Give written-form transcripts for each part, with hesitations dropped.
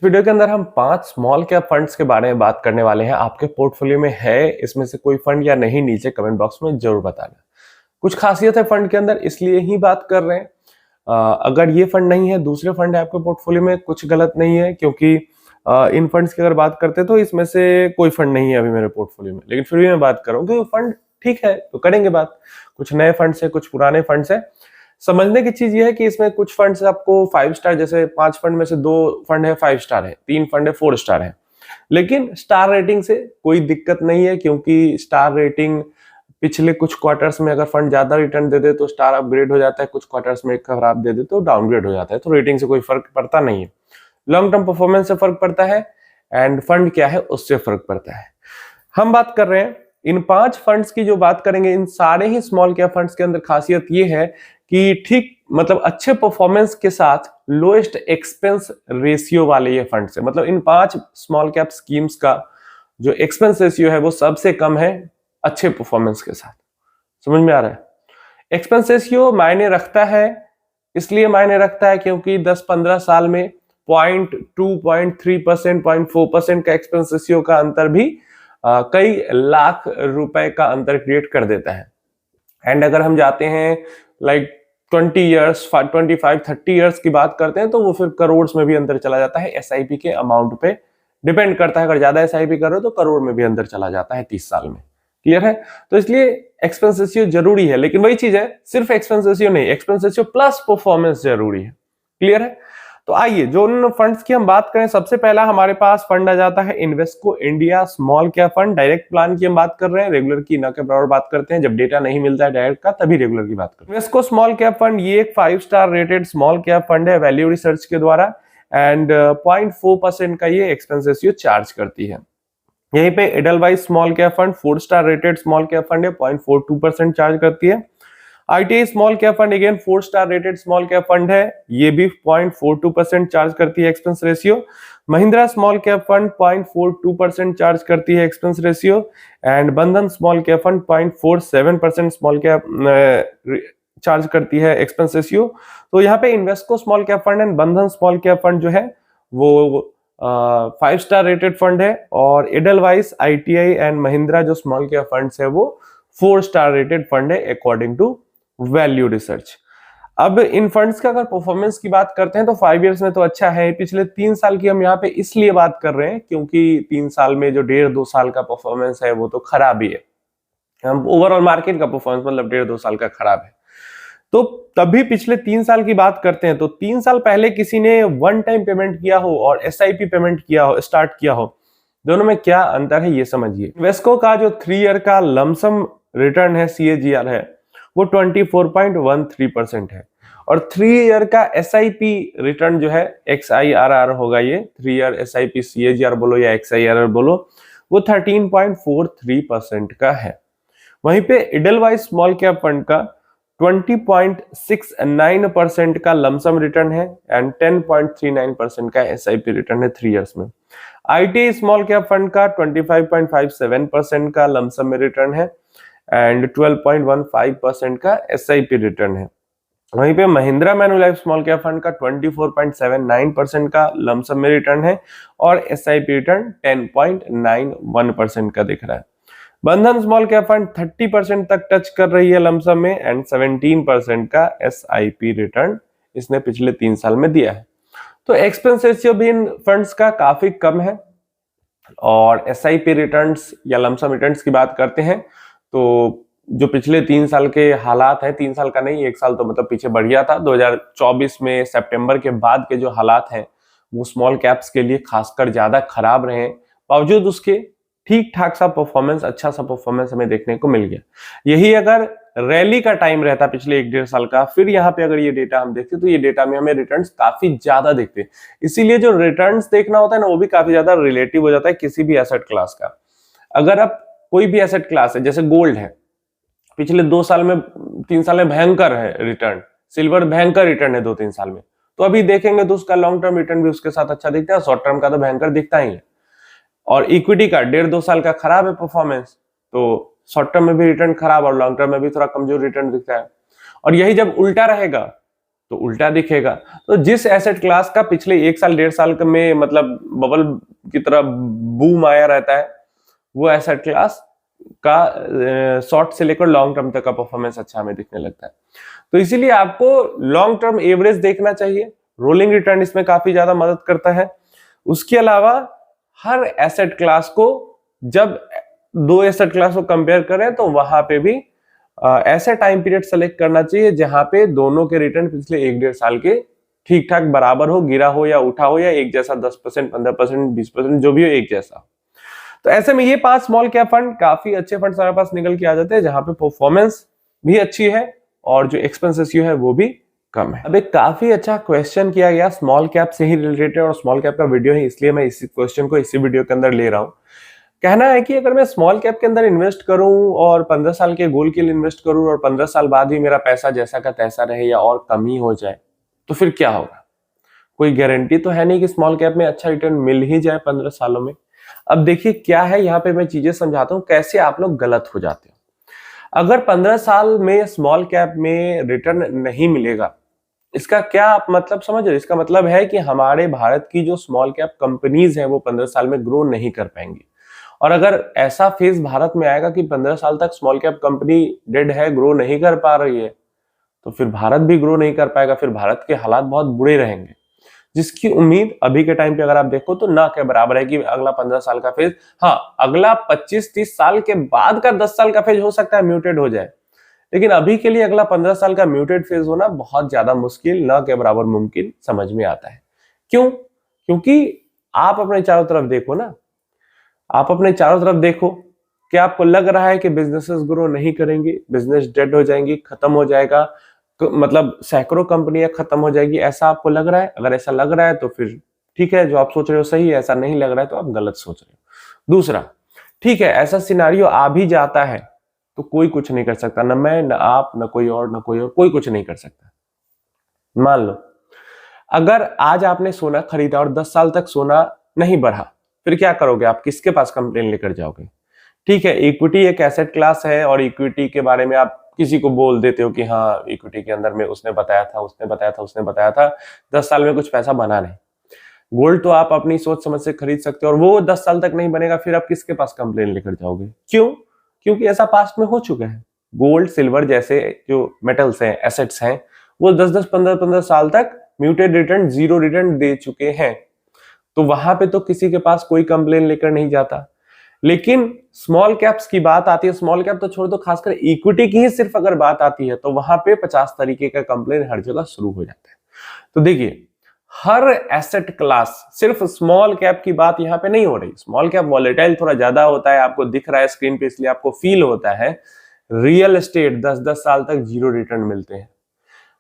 इस वीडियो के अंदर हम 5 स्मॉल कैप फंड्स के बारे में बात करने वाले हैं। आपके पोर्टफोलियो में है इसमें से कोई फंड या नहीं, नीचे कमेंट बॉक्स में जरूर बताना। कुछ खासियत है फंड के अंदर, इसलिए ही बात कर रहे हैं। अगर ये फंड नहीं है, दूसरे फंड है आपके पोर्टफोलियो में, कुछ गलत नहीं है, क्योंकि इन फंड्स की अगर बात करते हैं तो इसमें से कोई फंड नहीं है अभी मेरे पोर्टफोलियो में, लेकिन फिर भी मैं बात कर रहा हूँ कि फंड ठीक है तो करेंगे बात। कुछ नए फंड्स है, कुछ पुराने फंड्स है। समझने की चीज ये है कि इसमें कुछ फंड्स आपको 5 स्टार, जैसे 5 फंड में से 2 फंड है 5 स्टार है, 3 फंड है 4 स्टार है, लेकिन स्टार रेटिंग से कोई दिक्कत नहीं है, क्योंकि स्टार रेटिंग पिछले कुछ क्वार्टर्स में अगर फंड ज्यादा रिटर्न दे दे तो स्टार अपग्रेड हो जाता है, कुछ क्वार्टर्स में खराब दे दे तो डाउनग्रेड हो जाता है। तो रेटिंग से कोई फर्क पड़ता नहीं है, लॉन्ग टर्म परफॉर्मेंस से फर्क पड़ता है एंड फंड क्या है उससे फर्क पड़ता है। हम बात कर रहे हैं इन 5 फंड्स की। जो बात करेंगे इन सारे ही स्मॉल कैप फंड्स के अंदर खासियत ये है कि ठीक मतलब अच्छे परफॉर्मेंस के साथ लोएस्ट एक्सपेंस रेशियो वाले ये फंड्स है। मतलब इन 5 स्मॉल कैप स्कीम्स का जो एक्सपेंस रेशियो है वो सबसे कम है अच्छे परफॉर्मेंस के साथ। समझ में आ रहा है? एक्सपेंस रेशियो मायने रखता है, इसलिए मायने रखता है क्योंकि 10-15 साल में 0.2, 0.3%, 0.4% का एक्सपेंस रेशियो का अंतर भी कई लाख रुपए का अंतर क्रिएट कर देता है। एंड अगर हम जाते हैं लाइक 20 ईयर्स, 25-30 ईयर्स की बात करते हैं तो वो फिर करोड़ में भी अंदर चला जाता है। एसआईपी के अमाउंट पे डिपेंड करता है, अगर ज्यादा एसआईपी कर रहे हो तो करोड़ में भी अंदर चला जाता है 30 साल में। क्लियर है? तो इसलिए एक्सपेंस रेशियो जरूरी है, लेकिन वही चीज है, सिर्फ एक्सपेंस रेशियो नहीं, एक्सपेंस रेशियो प्लस परफॉर्मेंस जरूरी है। क्लियर है? तो आइए जो उन फंड्स की हम बात करें, सबसे पहला हमारे पास फंड आ जाता है Invesco India small cap fund. Direct plan की हम बात कर रहे हैं, रेगुलर की न के बराबर बात करते हैं। जब डेटा नहीं मिलता है डायरेक्ट का तभी रेगुलर की बात करते हैं। इन्वेस्को स्मॉल कैप फंड ये एक 5 star rated small cap fund है वैल्यू रिसर्च के द्वारा, एंड 0.4% का ये एक्सपेंस रेशियो चार्ज करती है। यहीं पे Edelweiss small cap fund 4 star rated small cap fund है, 0.42% चार्ज करती है। ITI small cap fund again 4 star rated small cap fund है, ये भी 0.42% चार्ज करती है expense ratio. Mahindra small cap fund 0.42% charge करती है एक्सपेंस रेशियो, एंड बंधन small cap fund 0.47% small cap charge करती है एक्सपेंस रेशियो। तो यहाँ पे Invesco small cap fund and बंधन स्मॉल कैप फंड जो है वो 5 स्टार रेटेड फंड है, और एडलवाइस, आईटीआई एंड महिंद्रा जो स्मॉल कैप फंड्स है वो 4 स्टार रेटेड फंड है अकॉर्डिंग टू वैल्यू रिसर्च। अब इन फंड्स का अगर परफॉर्मेंस की बात करते हैं तो 5 इयर्स में तो अच्छा है। पिछले 3 साल की हम यहाँ पे इसलिए बात कर रहे हैं क्योंकि 3 साल में जो 1.5-2 साल का परफॉर्मेंस है वो तो खराब ही है। हम ओवरऑल मार्केट का परफॉर्मेंस मतलब 1.5-2 साल का खराब है, तो तभी पिछले 3 साल की बात करते हैं तो 3 साल पहले किसी ने वन टाइम पेमेंट किया हो और एसआईपी पेमेंट किया हो, स्टार्ट किया हो, दोनों में क्या अंतर है ये समझिए। इन्वेस्को का जो 3 ईयर का लमसम रिटर्न है, सीएजीआर है, वो 24.13% है, और 3 ईयर का एसआईपी रिटर्न जो है, एक्सआईआरआर होगा ये, 3 ईयर एसआईपी सीएजीआर बोलो या एक्सआईआरआर बोलो, वो 13.43% का है। वहीं पे एडलवाइस स्मॉल कैप फंड का 20.69% का लमसम रिटर्न है एंड 10.39% का एसआईपी रिटर्न है 3 इयर्स में। आईटी स्मॉल कैप फंड का 25.57% का लमसम में रिटर्न है एंड 12.15% का एसआईपी रिटर्न है। वहीं पे महिंद्रा मैन्युलाइफ स्मॉल कैप फंड का 24.79% का लमसम में रिटर्न है और एसआईपी रिटर्न 10.91% का दिख रहा है। बंधन स्मॉल कैप फंड 30% तक टच कर रही है लमसम में एंड 17% का एसआईपी रिटर्न इसने पिछले 3 साल में दिया है। तो एक्सपेंस रेशियो भी इन फंड्स का काफी कम है, और एसआईपी रिटर्न्स या लमसम रिटर्न्स की बात करते हैं तो जो पिछले 3 साल के हालात है, 3 साल का नहीं, 1 साल तो मतलब पीछे बढ़िया था, 2024 में सितंबर के बाद के जो हालात हैं वो स्मॉल कैप्स के लिए खासकर ज्यादा खराब रहे, बावजूद उसके ठीक ठाक सा परफॉर्मेंस, अच्छा सा परफॉर्मेंस हमें देखने को मिल गया। यही अगर रैली का टाइम रहता पिछले 1-1.5 साल का, फिर यहाँ पे अगर ये डेटा हम देखते तो ये डेटा में हमें रिटर्न्स काफी ज्यादा दिखते। इसीलिए जो रिटर्न्स देखना होता है ना वो भी काफी ज्यादा रिलेटिव हो जाता है किसी भी एसेट क्लास का। अगर आप कोई भी एसेट क्लास है, जैसे गोल्ड है, पिछले 2 साल में 3 साल में भयंकर है रिटर्न, सिल्वर भयंकर रिटर्न है 2-3 साल में, तो अभी देखेंगे तो उसका लॉन्ग टर्म रिटर्न भी उसके साथ अच्छा दिखता है, शॉर्ट टर्म का तो भयंकर दिखता ही है। और इक्विटी का 1.5-2 साल का खराब है परफॉर्मेंस, तो शॉर्ट टर्म में भी रिटर्न खराब और लॉन्ग टर्म में भी थोड़ा कमजोर रिटर्न दिखता है। और यही जब उल्टा रहेगा तो उल्टा दिखेगा। तो जिस एसेट क्लास का पिछले 1 साल 1.5 साल में मतलब बबल की तरह बूम आया रहता है, वो एसेट क्लास का शॉर्ट से लेकर लॉन्ग टर्म तक का परफॉर्मेंस अच्छा हमें दिखने लगता है। तो इसीलिए आपको लॉन्ग टर्म एवरेज देखना चाहिए। रोलिंग रिटर्न इसमें काफी ज्यादा मदद करता है। उसके अलावा हर एसेट क्लास को, जब दो एसेट क्लास को कंपेयर करें तो वहां पे भी ऐसा टाइम पीरियड सेलेक्ट करना चाहिए जहां पे दोनों के रिटर्न पिछले 1-1.5 साल के ठीक ठाक बराबर हो, गिरा हो या उठा हो, या एक जैसा 10%, 15%, 20% जो भी हो, एक जैसा। तो ऐसे में ये 5 स्मॉल कैप फंड काफी अच्छे फंड हमारे पास निकल के आ जाते हैं, जहां पे परफॉर्मेंस भी अच्छी है और जो एक्सपेंसेस है वो भी कम है। अब एक काफी अच्छा क्वेश्चन किया गया स्मॉल कैप से ही रिलेटेड, और स्मॉल कैप का वीडियो है, इसलिए मैं इसी क्वेश्चन को इसी वीडियो के अंदर ले रहा हूं। कहना है कि अगर मैं स्मॉल कैप के अंदर इन्वेस्ट करूं और 15 साल के गोल के लिए इन्वेस्ट करूं और 15 साल बाद भी मेरा पैसा जैसा का तैसा रहे या और कम ही हो जाए, तो फिर क्या होगा? कोई गारंटी तो है नहीं कि स्मॉल कैप में अच्छा रिटर्न मिल ही जाए 15 सालों में। अब देखिए क्या है, यहाँ पे मैं चीजें समझाता हूं कैसे आप लोग गलत हो जाते हो। अगर 15 साल में स्मॉल कैप में रिटर्न नहीं मिलेगा, इसका क्या आप मतलब समझ रहे? इसका मतलब है कि हमारे भारत की जो स्मॉल कैप कंपनीज हैं वो 15 साल में ग्रो नहीं कर पाएंगी। और अगर ऐसा फेज भारत में आएगा कि 15 साल तक स्मॉल कैप कंपनी डेड है, ग्रो नहीं कर पा रही है, तो फिर भारत भी ग्रो नहीं कर पाएगा, फिर भारत के हालात बहुत बुरे रहेंगे। जिसकी उम्मीद अभी के टाइम पे अगर आप देखो तो ना के बराबर है कि अगला 15 साल का फेज, हाँ अगला 25-30 साल के बाद का 10 साल का फेज हो सकता है म्यूटेड हो जाए, लेकिन अभी के लिए अगला 15 साल का म्यूटेड फेज होना बहुत ज्यादा मुश्किल, ना के बराबर मुमकिन समझ में आता है। क्यों? क्योंकि आप अपने चारों तरफ देखो ना, आप अपने चारों तरफ देखो, क्या आपको लग रहा है कि बिजनेसेस ग्रो नहीं करेंगी, बिजनेस डेड हो जाएंगी, खत्म हो जाएगा, मतलब सैकड़ों कंपनियां खत्म हो जाएगी, ऐसा आपको लग रहा है? अगर ऐसा लग रहा है तो फिर ठीक है, जो आप सोच रहे हो सही है, ऐसा नहीं लग रहा है तो आप गलत सोच रहे हो। दूसरा, ठीक है ऐसा सिनारियो आ भी जाता है तो कोई कुछ नहीं कर सकता, ना मैं, ना आप, ना कोई और, कोई कुछ नहीं कर सकता। मान लो अगर आज आपने सोना खरीदा और 10 साल तक सोना नहीं बढ़ा, फिर क्या करोगे? आप किसके पास कंप्लेन लेकर जाओगे? ठीक है, इक्विटी एक एसेट क्लास है और इक्विटी के बारे में आप किसी को बोल देते हो कि हाँ इक्विटी के अंदर में उसने बताया था, उसने बताया था, उसने बताया था, 10 साल में कुछ पैसा बना नहीं। गोल्ड तो आप अपनी सोच समझ से खरीद सकते हो और वो 10 साल तक नहीं बनेगा, फिर आप किसके पास कंप्लेन लेकर जाओगे? क्यों? क्योंकि ऐसा पास्ट में हो चुका है। गोल्ड, सिल्वर जैसे जो मेटल्स हैं, एसेट्स हैं, वो 10-10, 15-15 साल तक म्यूटेड रिटर्न, जीरो रिटर्न दे चुके हैं। तो वहां पे तो किसी के पास कोई कंप्लेन लेकर नहीं जाता। लेकिन स्मॉल कैप्स की बात आती है, स्मॉल कैप तो छोड़ दो, खासकर इक्विटी की ही सिर्फ अगर बात आती है तो वहां पे 50 तरीके का कंप्लेन हर जगह शुरू हो जाता है। तो देखिए हर एसेट क्लास, सिर्फ स्मॉल कैप की बात यहां पे नहीं हो रही। स्मॉल कैप वॉलेटाइल थोड़ा ज्यादा होता है, आपको दिख रहा है स्क्रीन पे, इसलिए आपको फील होता है। रियल एस्टेट 10-10 साल तक जीरो रिटर्न मिलते हैं।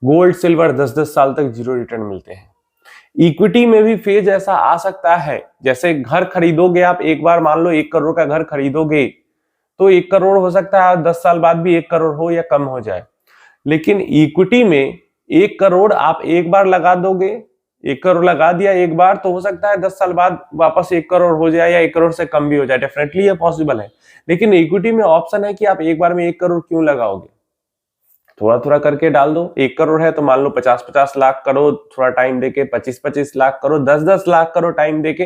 गोल्ड सिल्वर 10-10 साल तक जीरो रिटर्न मिलते हैं। इक्विटी में भी फेज ऐसा आ सकता है, जैसे घर खरीदोगे आप, एक बार मान लो 1 करोड़ का घर खरीदोगे तो 1 करोड़ हो सकता है 10 साल बाद भी 1 करोड़ हो या कम हो जाए। लेकिन इक्विटी में 1 करोड़ आप एक बार लगा दोगे, 1 करोड़ लगा दिया एक बार, तो हो सकता है 10 साल बाद वापस 1 करोड़ हो जाए या 1 करोड़ से कम भी हो जाए, डेफिनेटली ये पॉसिबल है। लेकिन इक्विटी में ऑप्शन है कि आप एक बार में 1 करोड़ क्यों लगाओगे, थोड़ा थोड़ा करके डाल दो। 1 करोड़ है तो मान लो 50-50 लाख करो, थोड़ा टाइम देके 25-25 लाख करो, 10-10 लाख करो टाइम देके,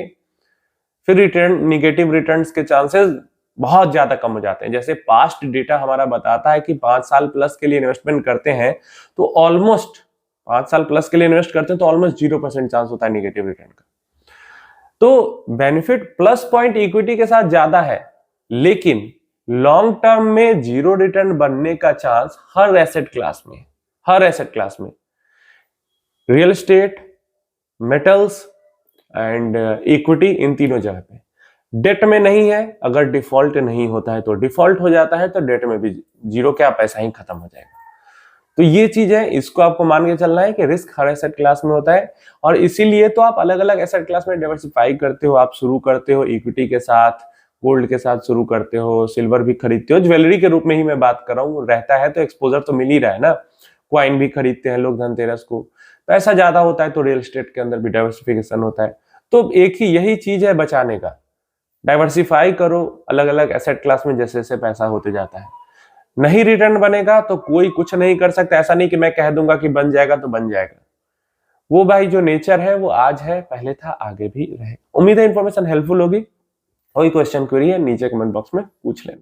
फिर रिटर्न, निगेटिव रिटर्न्स के चांसेस बहुत ज्यादा कम हो जाते हैं। जैसे पास्ट डेटा हमारा बताता है कि 5 साल प्लस के लिए इन्वेस्टमेंट करते हैं तो ऑलमोस्ट 5 साल प्लस के लिए इन्वेस्ट करते हैं तो ऑलमोस्ट 0% चांस होता है निगेटिव रिटर्न का। तो बेनिफिट प्लस पॉइंट इक्विटी के साथ ज्यादा है, लेकिन लॉन्ग टर्म में जीरो रिटर्न बनने का चांस हर एसेट क्लास में, हर एसेट क्लास में, real estate, metals and equity, इन तीनों जगह पे। डेट में नहीं है, अगर डिफॉल्ट नहीं होता है तो डिफॉल्ट हो जाता है, तो डेट में भी जीरो क्या पैसा ही खत्म हो जाएगा। तो ये चीज है, इसको आपको मान के चलना है कि रिस्क हर एसेट क्लास में होता है, और इसीलिए तो आप अलग अलग एसेट क्लास में डाइवर्सिफाई करते हो। आप शुरू करते हो इक्विटी के साथ, गोल्ड के साथ शुरू करते हो, सिल्वर भी खरीदते हो, ज्वेलरी के रूप में ही मैं बात कर रहा हूँ, रहता है तो एक्सपोजर तो मिल ही रहा है ना। क्वाइन भी खरीदते हैं लोग धनतेरस को, पैसा ज्यादा होता है तो रियल एस्टेट के अंदर भी डाइवर्सिफिकेशन होता है। तो एक ही यही चीज है बचाने का, डाइवर्सिफाई करो अलग अलग एसेट क्लास में जैसे जैसे पैसा होते जाता है। नहीं रिटर्न बनेगा तो कोई कुछ नहीं कर सकता। ऐसा नहीं कि मैं कह दूंगा कि बन जाएगा तो बन जाएगा। वो भाई जो नेचर है वो आज है, पहले था, आगे भी रहे। उम्मीद है इन्फॉर्मेशन हेल्पफुल होगी। कोई क्वेश्चन क्वेरी है नीचे कमेंट बॉक्स में पूछ लेना।